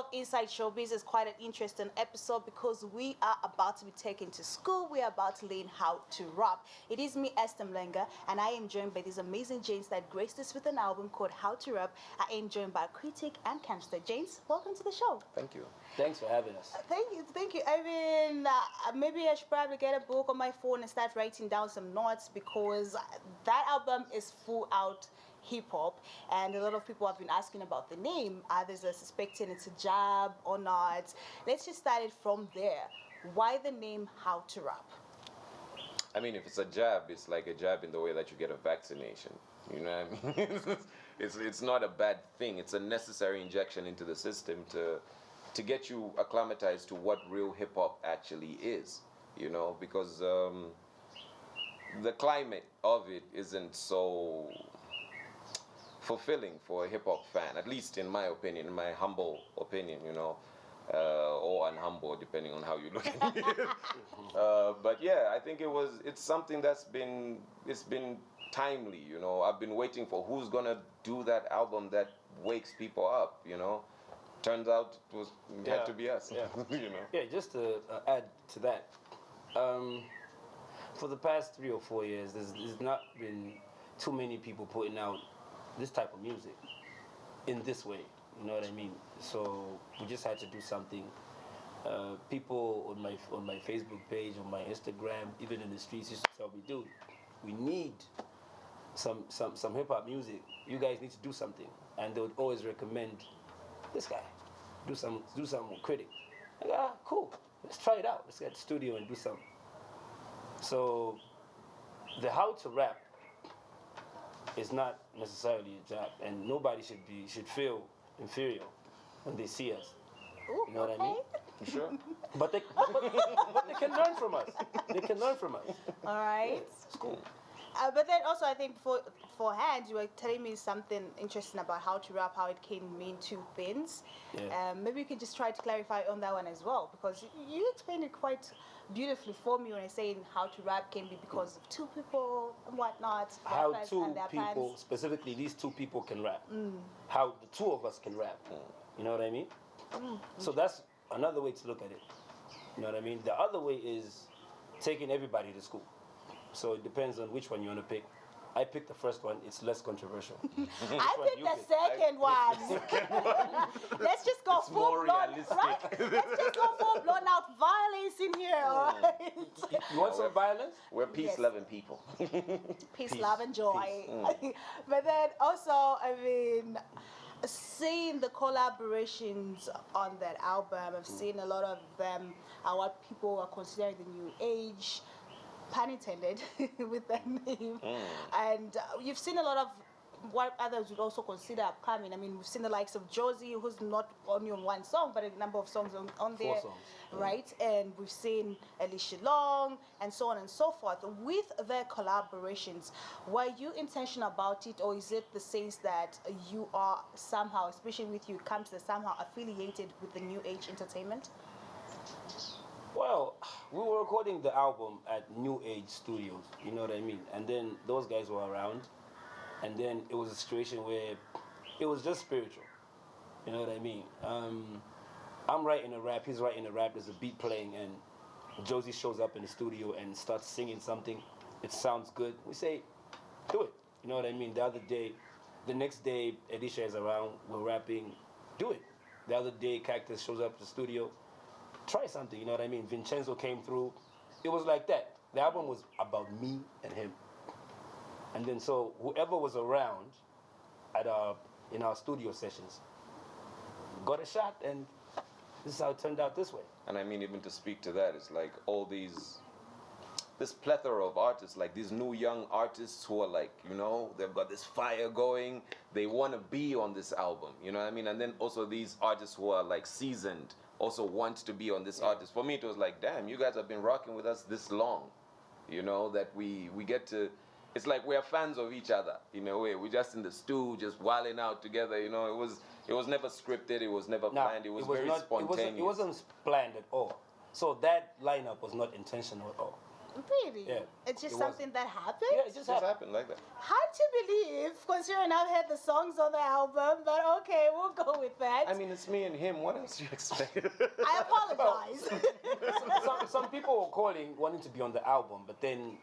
of Inside Showbiz is quite an interesting episode because we are about to be taken to school. We are about to learn how to rap. It is me, Esther Mulenga, and I am joined by these amazing Janes that graced us with an album called How to Rap. I am joined by Krytic and Camstar. Janes, welcome to the show. Thank you. Thanks for having us. Thank you, thank you. I mean, maybe I should probably get a book on my phone and start writing down some notes because that album is full out hip-hop, and a lot of people have been asking about the name. Others are suspecting it's a jab or not. Let's just start it from there. Why the name How to Rap? I mean, if it's a jab, it's like a jab in the way that you get a vaccination. You know what I mean? it's not a bad thing. It's a necessary injection into the system to get you acclimatized to what real hip-hop actually is, you know, because the climate of it isn't so fulfilling for a hip-hop fan, at least in my opinion, in my humble opinion, you know, or unhumble, depending on how you look at it. But yeah, I think it's something that's been timely, you know. I've been waiting for who's gonna do that album that wakes people up, you know. Turns out it had to be us, yeah. you know. Yeah, just to add to that, for the past 3 or 4 years, there's not been too many people putting out this type of music in this way, you know what I mean? So we just had to do something. People on my Facebook page, on my Instagram, even in the streets, used to tell me, dude, we need some hip hop music. You guys need to do something, and they would always recommend this guy, do something with Krytic. I go, cool, let's try it out. Let's get to the studio and do something. So the How to Rap is not necessarily a job, and nobody should feel inferior when they see us. Ooh, you know what I mean? Sure. But they can learn from us. They can learn from us. All right. It's cool. But then also, I think beforehand, you were telling me something interesting about How to Rap, how it can mean two things. Yeah. Maybe you can just try to clarify on that one as well, because you explained it quite beautifully for me when I say How to Rap can be because of two people and whatnot. How two people, specifically these two people, can rap. How the two of us can rap. You know what I mean? So that's another way to look at it. You know what I mean? The other way is taking everybody to school. So it depends on which one you want to pick. I picked the first one. It's less controversial. I picked the second one. Let's just go full blown, right? Let's just go full blown out violence in here, all right? You want some violence? We're peace-loving people. Peace, love, and joy. But then also, I mean, seeing the collaborations on that album, I've seen a lot of them are what people are considering the new age, pun intended, with that name. And you've seen a lot of what others would also consider upcoming. I mean, we've seen the likes of Josie, who's not only on one song, but a number of songs on there, 4 songs. right? And we've seen Alicia Long, and so on and so forth. With their collaborations, were you intentional about it, or is it the sense that you are somehow, especially with you, Camstar, somehow affiliated with the New Age Entertainment? Well, we were recording the album at New Age Studios, you know what I mean? And then those guys were around, and then it was a situation where it was just spiritual, you know what I mean? I'm writing a rap, he's writing a rap, there's a beat playing, and Josie shows up in the studio and starts singing something. It sounds good. We say, do it, you know what I mean? The next day, Alicia is around, we're rapping, do it. The other day, Cactus shows up to the studio, try something, you know what I mean? Vincenzo came through. It was like that. The album was about me and him. And then so whoever was around in our studio sessions got a shot, and this is how it turned out this way. And I mean, even to speak to that, it's like all this plethora of artists, like these new young artists who are like, you know, they've got this fire going, they want to be on this album, you know what I mean? And then also these artists who are like seasoned also want to be on this artist. For me, it was like, damn, you guys have been rocking with us this long, you know, that we get to, it's like we're fans of each other in a way. We're just in the stew, just wilding out together, you know. It was never scripted, it was never planned, it was very spontaneous. It wasn't planned at all. So that lineup was not intentional at all. Really? Yeah. It's just It something that happened? Yeah, it just Just happened. happened like that. Hard to believe, considering I've heard the songs on the album, but okay, we'll go with that. I mean, it's me and him. What else do you expect? I apologize. Some people were calling, wanting to be on the album, but then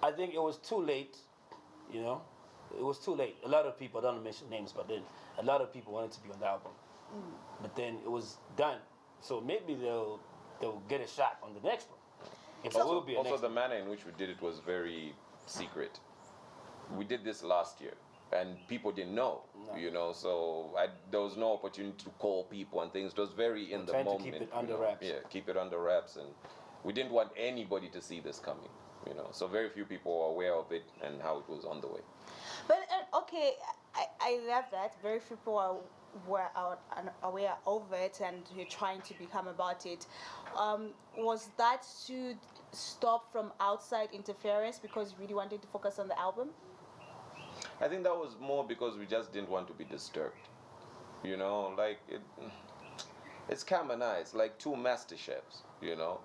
I think it was too late, you know? It was too late. A lot of people, I don't want to mention names, but then a lot of people wanted to be on the album. But then it was done. So maybe they'll get a shot on the next one. If there will be a Also, next the one. manner in which we did it was very secret. We did this last year, and people didn't know, you know. So there was no opportunity to call people and things. It was very in the trying to moment. keep it you under know. wraps. Yeah, keep it under wraps, and we didn't want anybody to see this coming, you know. So very few people were aware of it and how it was on the way. But okay, I love that. Very few people were aware of it, and you're trying to become about it. Was that to stop from outside interference because you really wanted to focus on the album? I think that was more because we just didn't want to be disturbed. You know, like it's K.R.Y.T.I, it's like two master chefs, you know.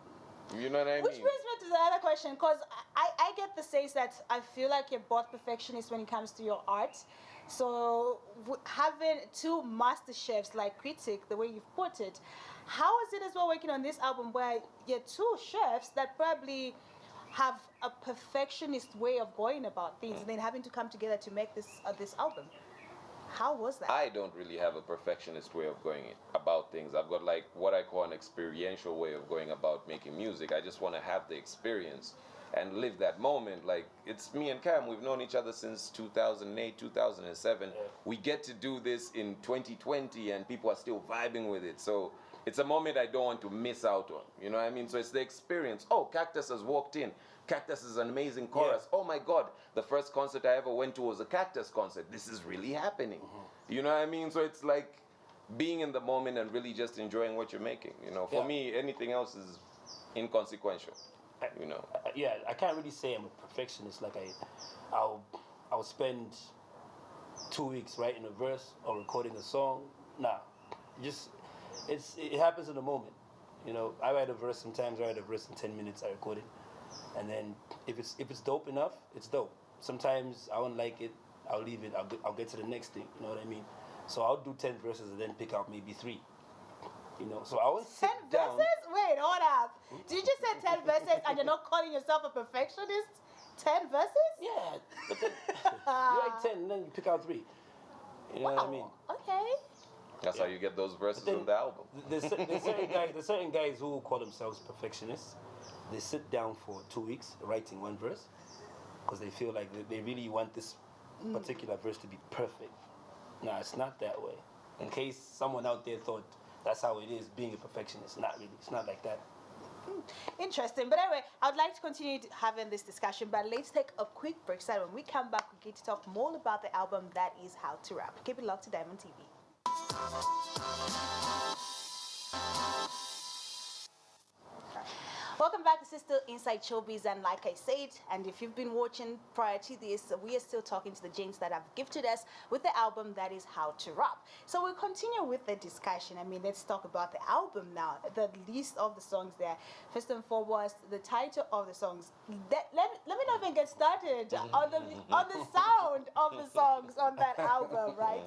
You know what I mean? Which brings me to the other question, because I get the sense that I feel like you're both perfectionists when it comes to your art. So having two master chefs like Krytic, the way you've put it, how is it as well working on this album where you're two chefs that probably have a perfectionist way of going about things and then having to come together to make this album? How was that? I don't really have a perfectionist way of going about things. I've got like what I call an experiential way of going about making music. I just want to have the experience and live that moment. Like, it's me and Cam, we've known each other since 2008, 2007. Yeah. We get to do this in 2020 and people are still vibing with it. So it's a moment I don't want to miss out on. You know what I mean? So it's the experience. Oh, Cactus has walked in. Cactus is an amazing chorus. Yeah. Oh my God, the first concert I ever went to was a Cactus concert. This is really happening. You know what I mean? So it's like being in the moment and really just enjoying what you're making. You know, for me, anything else is inconsequential. You know. Yeah, I can't really say I'm a perfectionist. Like I'll spend 2 weeks writing a verse or recording a song. Nah, just it happens in the moment. You know, I write a verse sometimes. I write a verse in 10 minutes. I record it, and then if it's dope enough, it's dope. Sometimes I won't like it. I'll leave it. I'll get to the next thing. You know what I mean? So I'll do 10 verses and then pick out maybe 3. You know, so I won't sit 10 down. verses? Wait, hold up. Did you just say 10 verses and you're not calling yourself a perfectionist? 10 verses? Yeah, but then you write 10 and then you pick out 3. You know what I mean? Okay. That's how you get those verses Then on the album. There's certain guys who call themselves perfectionists. They sit down for 2 weeks writing one verse because they feel like they really want this particular verse to be perfect. No, it's not that way. In case someone out there thought that's how it is being a perfectionist. Not really. It's not like that. Interesting. But anyway, I would like to continue having this discussion, but let's take a quick break. So when we come back, we get to talk more about the album that is How to Rap. Keep it locked to Diamond TV. Welcome back. This is still Inside Showbiz, and like I said, and if you've been watching prior to this, we are still talking to the gents that have gifted us with the album that is How to Rap. So we'll continue with the discussion. I mean, let's talk about the album now. The list of the songs there. First and foremost, the title of the songs. Let me not even get started on the sound of the songs on that album, right?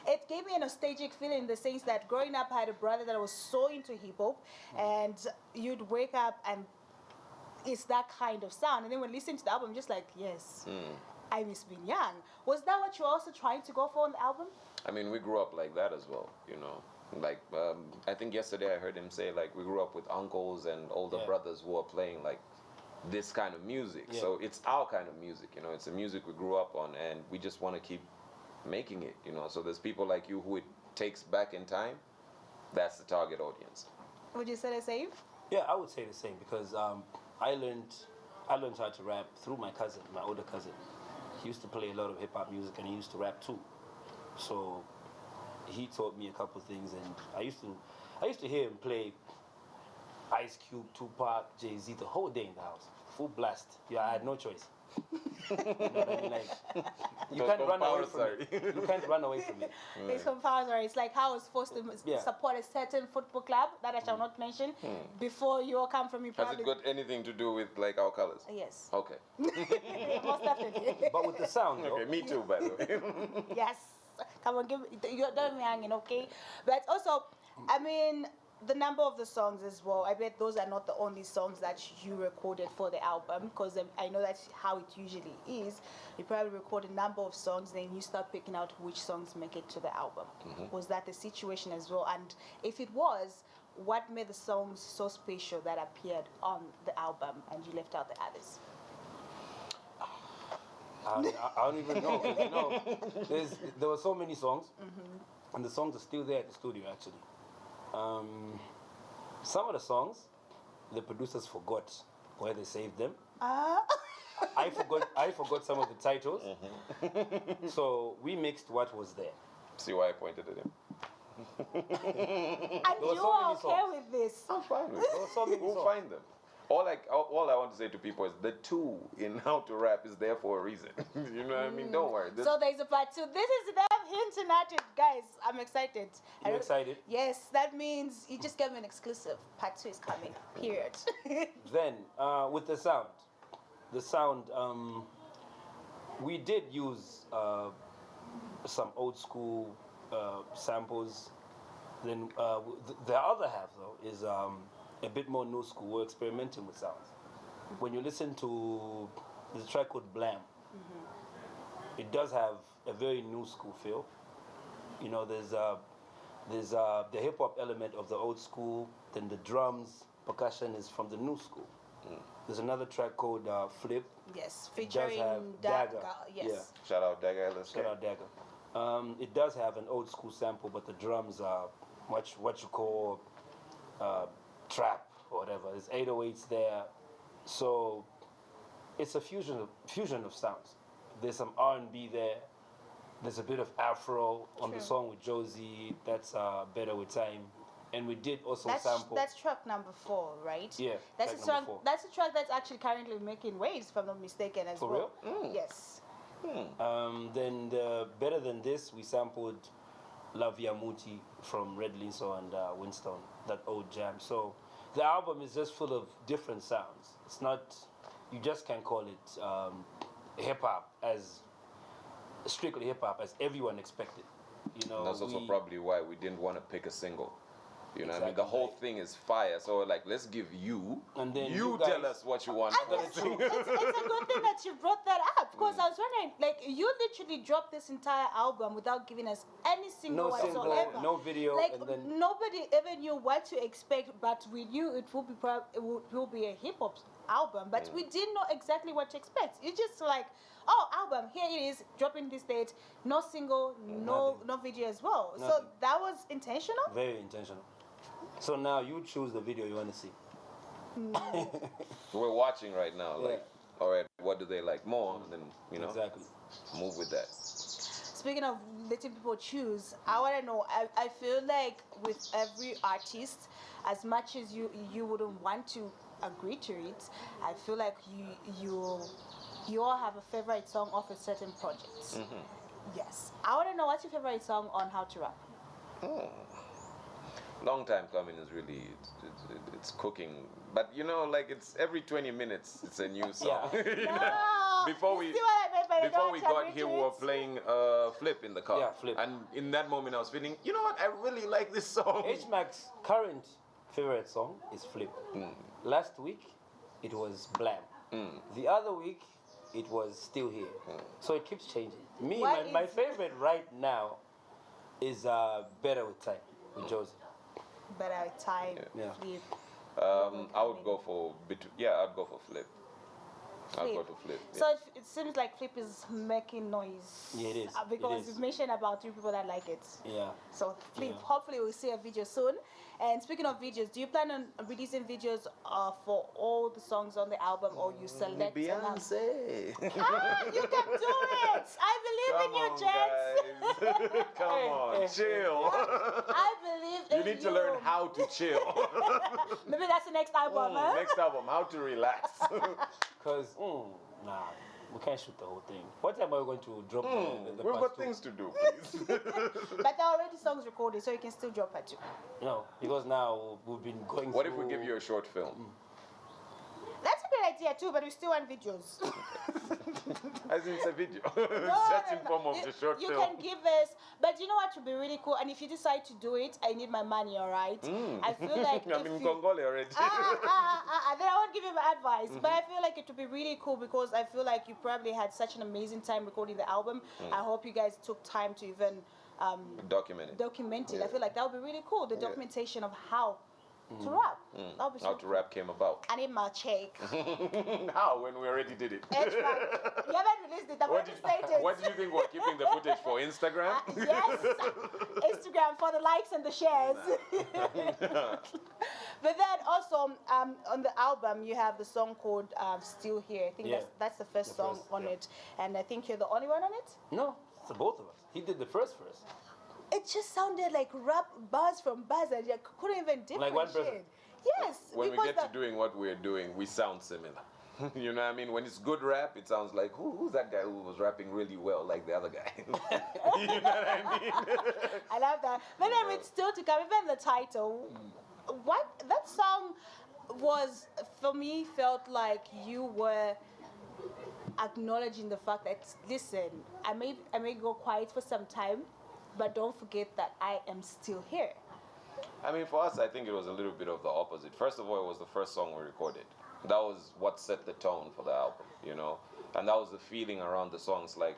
It gave me a nostalgic feeling in the sense that growing up, I had a brother that was so into hip hop, and you'd wake up and it's that kind of sound. And then when listening to the album, just like, yes, I miss being young. Was that what you're also trying to go for on the album? I mean, we grew up like that as well, you know. Like, I think yesterday I heard him say, like, we grew up with uncles and older brothers who are playing, like, this kind of music. Yeah. So it's our kind of music, you know. It's the music we grew up on, and we just want to keep making it, you know. So there's people like you who it takes back in time. That's the target audience. Would you say the same? Yeah, I would say the same because I learned how to rap through my cousin, my older cousin. He used to play a lot of hip hop music and he used to rap too. So he taught me a couple things, and I used to hear him play Ice Cube, Tupac, Jay-Z the whole day in the house, full blast. Yeah, I had no choice. You know what I mean? Like, You can't run away from it. You can't run away from it. It's compulsory. It's like how I was forced to support a certain football club that I shall not mention before you all come from me. Has it got anything to do with like our colors? Yes. Okay. Most definitely. But with the sound, though. Okay, me too, by the way. Yes. Come on, you don't be hanging, okay? But also, I mean, the number of the songs as well. I bet those are not the only songs that you recorded for the album, because I know that's how it usually is. You probably record a number of songs, then you start picking out which songs make it to the album. Was that the situation as well? And if it was, what made the songs so special that appeared on the album and you left out the others? I don't even know. 'Cause, you know, there were so many songs, and the songs are still there at the studio, actually. Some of the songs, the producers forgot where they saved them. I forgot some of the titles. So we mixed what was there. See why I pointed at him? And you are okay with this? I'm fine with it. We'll find them. All I want to say to people is the 2 in How to Rap is there for a reason. You know what I mean? Don't worry. So there's a part 2. This is them hinting at it, guys. I'm excited. You're excited? Yes, that means you just gave me an exclusive. Part 2 is coming. Period. Then with the sound, we did use some old school samples. Then the other half though is a bit more new school. We're experimenting with sounds. When you listen to the track called Blam, it does have a very new school feel. You know, there's the hip hop element of the old school, then the drums, percussion is from the new school. There's another track called Flip. Yes, featuring Dagger. Yes. Yeah. Shout out Dagger. Shout out Dagger. It does have an old school sample, but the drums are what you call trap or whatever. There's 808s there, so it's a fusion of sounds. There's some R&B there. There's a bit of Afro on the song with Josie. That's Better With Time, and we did also sample. That's track number 4, right? Yeah, that's track a track. number 4. That's a track that's actually currently making waves, if I'm not mistaken, as For well. real? Yes. Then the Better Than This, we sampled La Via Muti from Red Linso and Winston, that old jam. So the album is just full of different sounds. It's not, you just can't call it hip hop as strictly hip hop as everyone expected. You know, that's also probably why we didn't want to pick a single. You know what I mean? Exactly. The whole thing is fire. So like, let's give you, and then you guys, tell us what you want. It's a good thing that you brought that up, because I was wondering, like, you literally dropped this entire album without giving us any single whatsoever. No video, like, and then nobody ever knew what to expect, but we knew it will be a hip hop album, but we didn't know exactly what to expect. It's just like, oh, album, here it is, dropping this date, no single, no video as well. Nothing. So that was intentional? Very intentional. So now you choose the video you want to see. We're watching right now. Like, all right, what do they like more? And then, you know, exactly, move with that. Speaking of letting people choose, I want to know, I feel like with every artist, as much as you wouldn't want to agree to it, I feel like you all have a favorite song of a certain project. Yes. I want to know, what's your favorite song on How to Rap? Long time coming is really, it's cooking. But you know, like, it's every 20 minutes, it's a new song. No, Before we got here, we were playing Flip in the car. Yeah, Flip. And in that moment, I was feeling, you know what, I really like this song. H-Mac's current favorite song is Flip. Last week, it was Blam. The other week, it was Still Here. So it keeps changing. My favorite right now is Better With Time with Josie. Better With Time, Yeah. Flip. I would go for I'd go for Flip. I'll go to Flip. So it seems like Flip is making noise. Yeah, it is. Because you've mentioned about 3 people that like it. Yeah. So Flip, hopefully we'll see a video soon. And speaking of videos, do you plan on releasing videos for all the songs on the album, or you select? Beyonce. You can do it. I believe in you, Jets. Come on, chill. I believe in you. You need to learn how to chill. Maybe that's the next album, huh? Next album, how to relax. Because, We can't shoot the whole thing. What time are we going to drop the We've part got two? things to do, please. But there are already songs recorded, so you can still drop part 2. No, because now we've been going What through... if we give you a short film? That's a good idea too, but we still want videos. As in it's a video. No, It's just in form of the short you film. can give us, but you know what would be really cool? And if you decide to do it, I need my money, all right? I feel like I'm if in you, Congole already. then I won't give you my advice. But I feel like it would be really cool because I feel like you probably had such an amazing time recording the album. I hope you guys took time to even Document it. document it. Yeah. I feel like that would be really cool. The Yeah. documentation of how to rap. That would be so How to rap came about. I need my check. How? When we already did it. You haven't released it. I've already stated. What do you think we're keeping the footage for? Instagram? Yes, Instagram for the likes and the shares. But then also on the album you have the song called "Still Here." I think Yeah. that's the first song first, on yeah. it, and I think you're the only one on it. No, it's the both of us. He did the first. It just sounded like rap bars from bars, and you couldn't even differentiate. Like one person. Yes, When we because get to doing what we're doing, we sound similar. You know what I mean? When it's good rap, it sounds like, who's that guy who was rapping really well like the other guy? You know what I mean? I love that. But then with Still to Come, even the title, what that song was for me felt like you were acknowledging the fact that, listen, I may go quiet for some time, but don't forget that I am still here. I mean, for us, I think it was a little bit of the opposite. First of all, it was the first song we recorded. That was what set the tone for the album, you know? And that was the feeling around the songs. Like,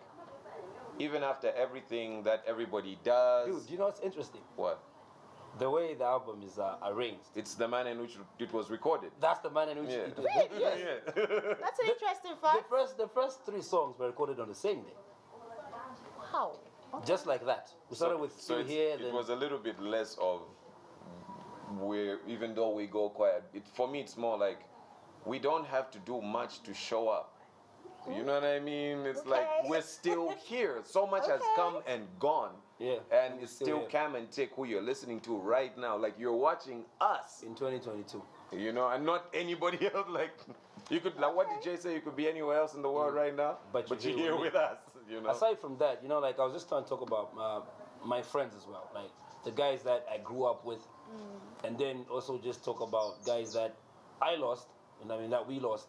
even after everything that everybody does... Dude, you know what's interesting? What? The way the album is arranged. It's the manner in which it was recorded. That's the manner in which it was. Yes. Yeah. That's an interesting fact. The first 3 songs were recorded on the same day. How? Just like that. We started with Still Here. It was a little bit less of even though we go quiet. For me, it's more like we don't have to do much to show up. You know what I mean? It's like we're still here. So much has come and gone. Yeah. And it still still here. come and take who you're listening to right now. Like you're watching us. In 2022. You know, and not anybody else. Like you could, like what did Jay say? You could be anywhere else in the world right now, But you're you're here with us. You know. Aside from that, you know, like I was just trying to talk about my friends as well, like the guys that I grew up with, and then also just talk about guys that I lost, and I mean that we lost,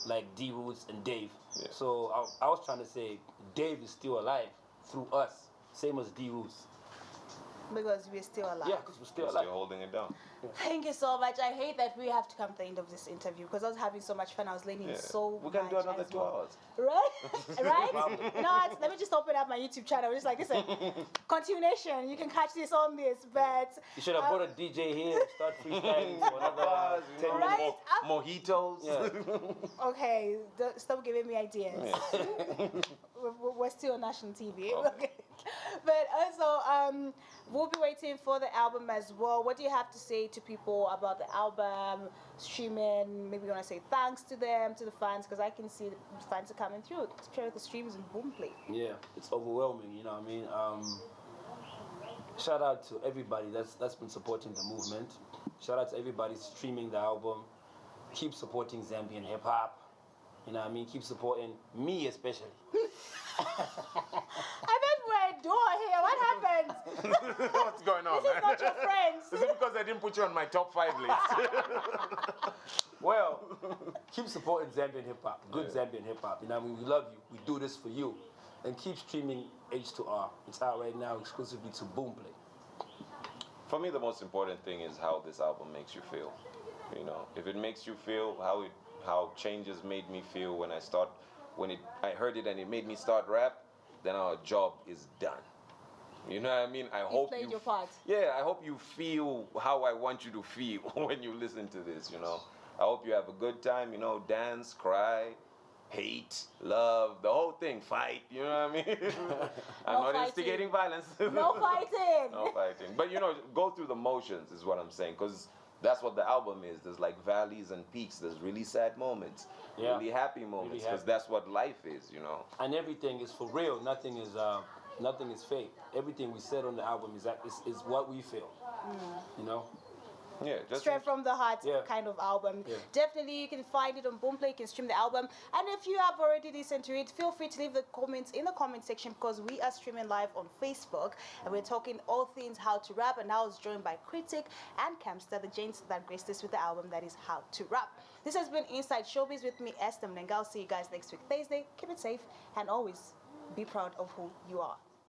like D Roots and Dave. Yeah. So I was trying to say Dave is still alive through us, same as D Roots. Because we're still alive. Yeah, because we're still You're alive. still holding it down. Thank you so much. I hate that we have to come to the end of this interview because I was having so much fun. I was learning so We can much do another as 2 well. hours. Right? Right? You know what? Let me just open up my YouTube channel. Just like, listen, continuation. You can catch this on this, but... You should have brought a DJ here and start freestyling for another 10 minutes. Right? Mojitos. Yeah. Okay, stop giving me ideas. We're still on national TV. Okay. But also, we'll be waiting for the album as well. What do you have to say to people about the album, streaming? Maybe you want to say thanks to them, to the fans, because I can see the fans are coming through. Share the streams and boom play. Yeah, it's overwhelming, you know what I mean? Shout out to everybody that's been supporting the movement. Shout out to everybody streaming the album. Keep supporting Zambian hip hop. You know what I mean? Keep supporting me especially. I bet we're a duo here. What happened? What's going on, This is man? not your friends. Is it because I didn't put you on my top 5 list? Well, keep supporting Zambian hip hop. Good Zambian hip hop. You know what I mean? We love you. We do this for you. And keep streaming H2R. It's out right now exclusively to Boomplay. For me, the most important thing is how this album makes you feel. You know, if it makes you feel how Changes made me feel when I heard it and it made me start rap, then our job is done. You know what I mean? I hope played your part. Yeah, I hope you feel how I want you to feel when you listen to this, you know. I hope you have a good time, you know, dance, cry, hate, love, the whole thing, fight, you know what I mean? I'm No not fighting. instigating violence. No fighting. No fighting. But you know, go through the motions is what I'm saying, because that's what the album is. There's like valleys and peaks. There's really sad moments, Yeah. really happy moments, Really because happy. that's what life is, you know. And everything is for real. Nothing is fake. Everything we said on the album is what we feel. You know? Yeah, just straight from the heart kind of album. Yeah. Definitely, you can find it on Boomplay. You can stream the album, and if you have already listened to it, feel free to leave the comments in the comment section, because we are streaming live on Facebook, and we're talking all things how to rap. And I was joined by Krytic and Camstar, the gents that graced us with the album that is How to Rap. This has been Inside Showbiz with me, Esther Mulenga. I'll see you guys next week, Thursday. Keep it safe, and always be proud of who you are.